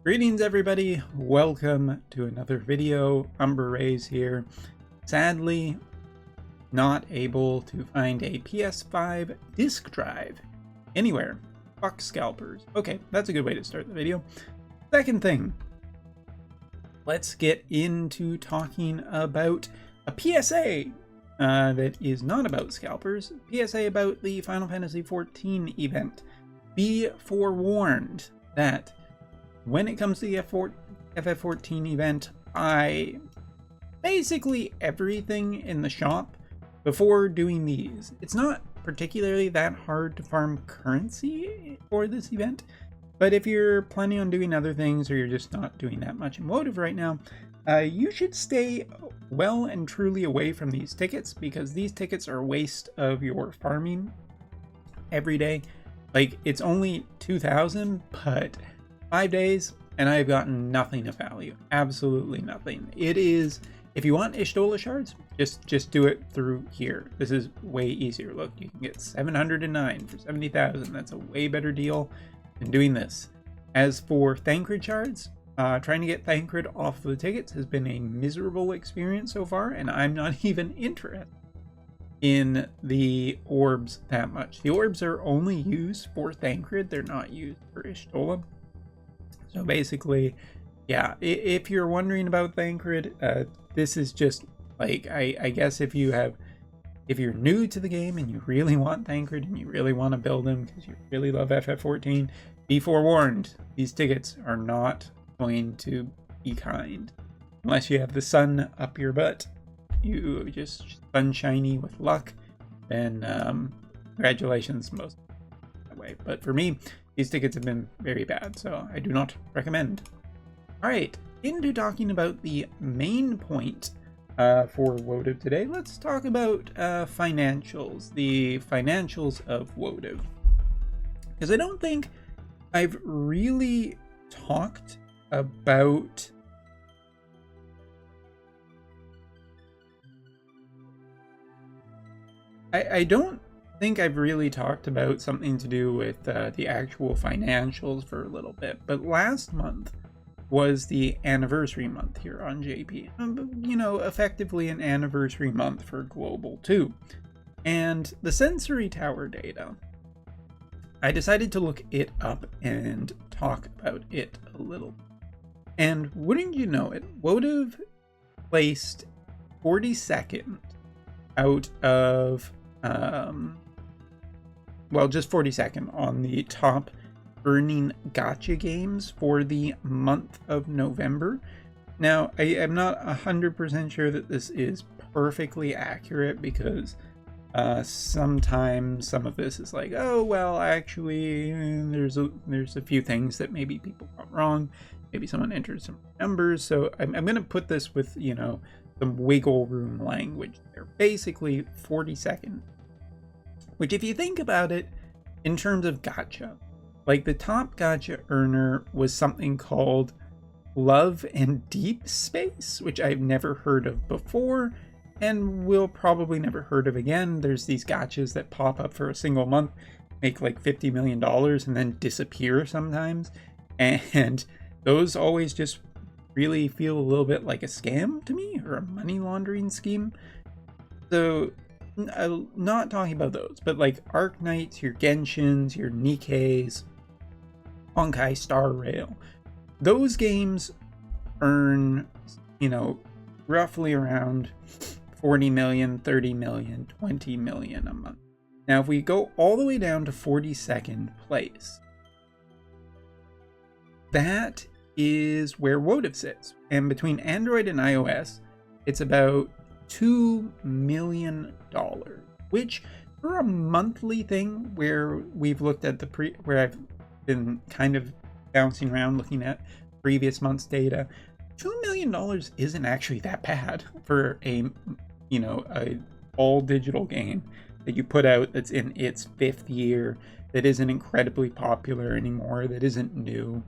Greetings everybody, welcome to another video. Umber Rays here. Sadly, not able to find a PS5 disk drive anywhere. Fuck scalpers. Okay, that's a good way to start the video. Second thing, let's get into talking about a PSA that is not about scalpers. PSA about the Final Fantasy XIV event. Be forewarned that when it comes to the FF14 event, basically everything in the shop before doing these. It's not particularly that hard to farm currency for this event, but if you're planning on doing other things or you're just not doing that much in Wotv right now, you should stay well and truly away from these tickets, because these tickets are a waste of your farming every day. Like, it's only 2,000, but 5 days, and I've gotten nothing of value. Absolutely nothing. It is, if you want Ishtola shards, just do it through here. This is way easier. Look, you can get 709 for 70,000. That's a way better deal than doing this. As for Thancred shards, trying to get Thancred off of the tickets has been a miserable experience so far, and I'm not even interested in the orbs that much. The orbs are only used for Thancred. They're not used for Ishtola. So basically, yeah, if you're wondering about Thancred, this is just like, I guess if you're new to the game and you really want Thancred and you really want to build them because you really love FF14, be forewarned, these tickets are not going to be kind. Unless you have the sun up your butt, you just sunshiny with luck, then congratulations most that way. But for me, these tickets have been very bad, so I do not recommend. Alright, into talking about the main point for Wotv today, let's talk about financials. The financials of Wotv. Because I don't think I've really talked about I don't think I've really talked about something to do with the actual financials for a little bit, but last month was the anniversary month here on JP. You know, effectively an anniversary month for Global too. And the Sensory Tower data, I decided to look it up and talk about it a little. And wouldn't you know it, Wotv placed 42nd out of well, just 42nd on the top earning gacha games for the month of November. Now, I am not 100% sure that this is perfectly accurate, because sometimes some of this is like, oh, well, actually, there's a few things that maybe people got wrong. Maybe someone entered some numbers. So I'm going to put this with, you know, some wiggle room language there. Basically 42nd, which, if you think about it in terms of gacha, like the top gacha earner was something called Love and Deep Space, which I've never heard of before and will probably never heard of again. There's these gachas that pop up for a single month, make like $50 million and then disappear sometimes, and those always just really feel a little bit like a scam to me, or a money laundering scheme. So not talking about those, but like Arc Knights, your Genshins, your Nikkeis, Honkai Star Rail, those games earn, you know, roughly around 40 million, 30 million, 20 million a month. Now, if we go all the way down to 42nd place, that is where Wotv sits. And between Android and iOS, it's about $2 million, which for a monthly thing where we've looked at where I've been kind of bouncing around looking at previous month's data, $2 million isn't actually that bad for a, you know, a all digital game that you put out that's in its 5th year, that isn't incredibly popular anymore, that isn't new.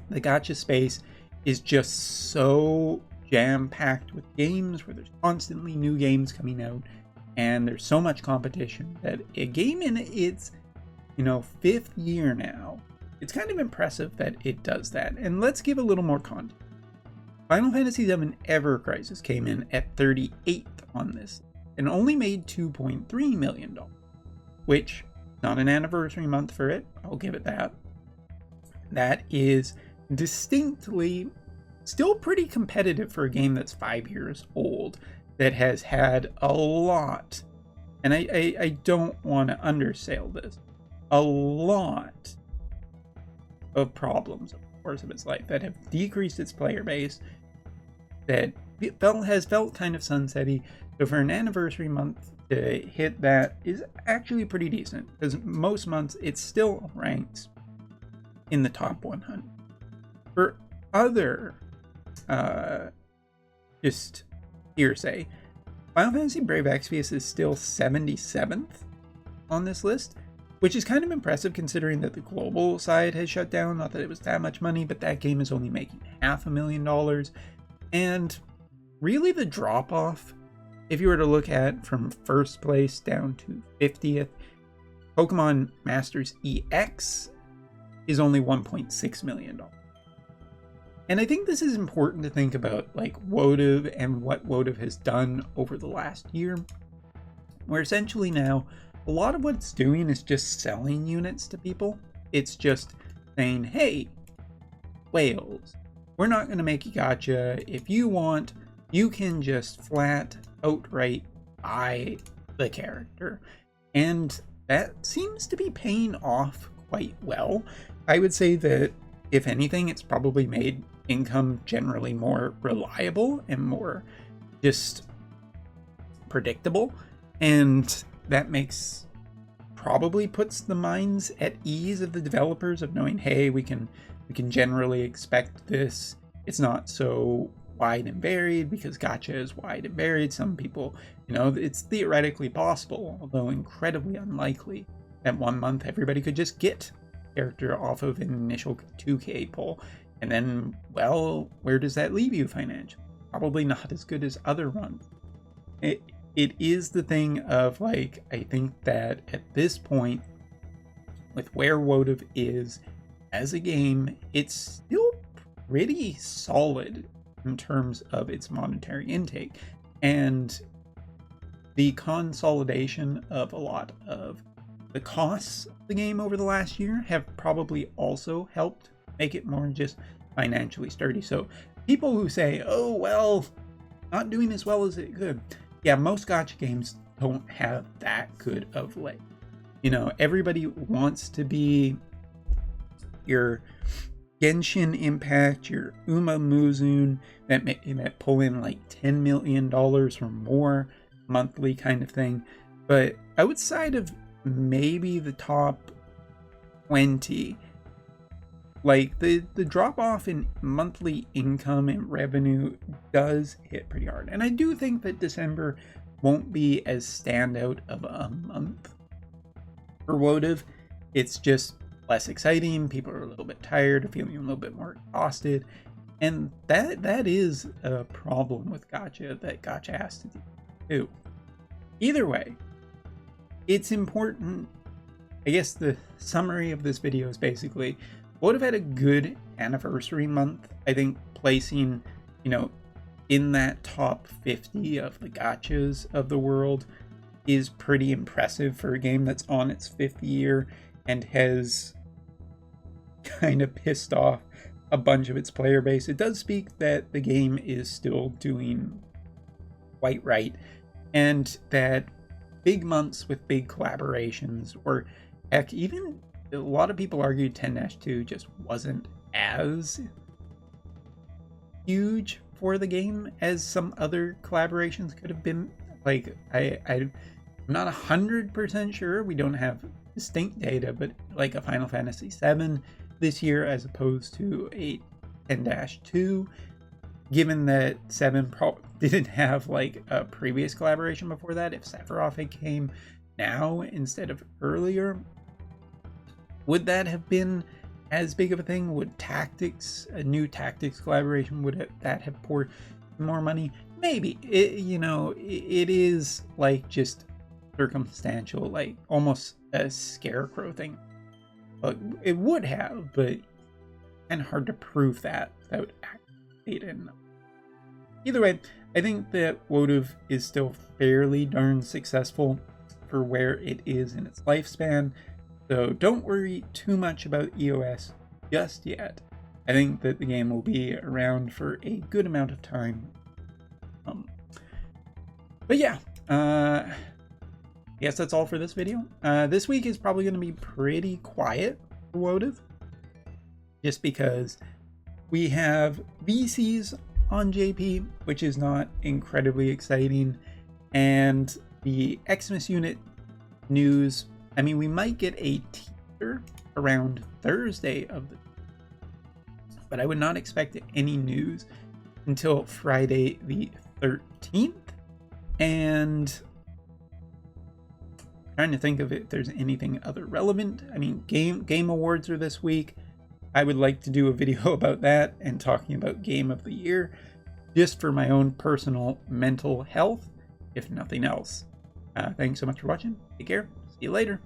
The gacha space is just so jam-packed with games, where there's constantly new games coming out, and there's so much competition that a game in its, you know, 5th year now it's kind of impressive that it does that. And let's give a little more context. Final Fantasy VII Ever Crisis came in at 38th on this and only made $2.3 million, which, not an anniversary month for it, I'll give it that. That is distinctly still pretty competitive for a game that's 5 years old, that has had a lot, and I don't want to undersell this, a lot of problems over the course of its life that have decreased its player base, that has felt kind of sunsetty. So for an anniversary month to hit that is actually pretty decent, because most months it still ranks in the top 100. For other just hearsay, Final Fantasy Brave Exvius is still 77th on this list, which is kind of impressive considering that the global side has shut down. Not that it was that much money, but that game is only making $500,000. And really the drop-off, if you were to look at from first place down to 50th, Pokemon Masters EX is only $1.6 million. And I think this is important to think about, like, Wotv and what Wotv has done over the last year, where essentially now a lot of what it's doing is just selling units to people. It's just saying, hey, whales, we're not going to make you gacha. If you want, you can just flat outright buy the character. And that seems to be paying off quite well. I would say that, if anything, it's probably made income generally more reliable and more just predictable. And that probably puts the minds at ease of the developers of knowing, hey, we can generally expect this. It's not so wide and varied, because gacha is wide and varied. Some people, it's theoretically possible, although incredibly unlikely, that 1 month everybody could just get character off of an initial 2K pull. And then, well, where does that leave you financially? Probably not as good as other ones. It is the thing of, like, I think that at this point, with where Wotv is as a game, it's still pretty solid in terms of its monetary intake. And the consolidation of a lot of the costs of the game over the last year have probably also helped make it more just financially sturdy. So people who say, oh, well, not doing as well as it could. Yeah, most gacha games don't have that good of leg. Everybody wants to be your Genshin Impact, your Uma Musun, that pull in like $10 million or more monthly kind of thing. But outside of maybe the top 20, like the drop off in monthly income and revenue does hit pretty hard. And I do think that December won't be as standout of a month for Wotv. It's just less exciting. People are a little bit tired, feeling a little bit more exhausted. And that is a problem with gacha that gacha has to do too. Either way, it's important. I guess the summary of this video is basically, Wotv had a good anniversary month. I think placing, in that top 50 of the gachas of the world is pretty impressive for a game that's on its 5th year and has kind of pissed off a bunch of its player base. It does speak that the game is still doing quite right, and that big months with big collaborations, or heck, even a lot of people argued 10-2 just wasn't as huge for the game as some other collaborations could have been. Like, I'm not 100% sure. We don't have distinct data, but like a Final Fantasy VII this year as opposed to a 10-2, given that 7 didn't have like a previous collaboration before that. If Sephiroth had came now instead of earlier, would that have been as big of a thing? Would a new Tactics collaboration, would that have poured more money? Maybe. It is like just circumstantial, like almost a scarecrow thing. Well, it would have, but kind of hard to prove that without actual data. Either way, I think that Wotv is still fairly darn successful for where it is in its lifespan, so don't worry too much about EOS just yet. I think that the game will be around for a good amount of time. But yeah, yes, that's all for this video. This week is probably going to be pretty quiet for Wotv, just because we have VCs on JP, which is not incredibly exciting, and the Xmas unit news. I mean, we might get a teaser around Thursday of the, but I would not expect any news until Friday the 13th. And trying to think of if there's anything other relevant. I mean, game awards are this week. I would like to do a video about that and talking about Game of the Year, just for my own personal mental health, if nothing else. Thanks so much for watching. Take care. See you later.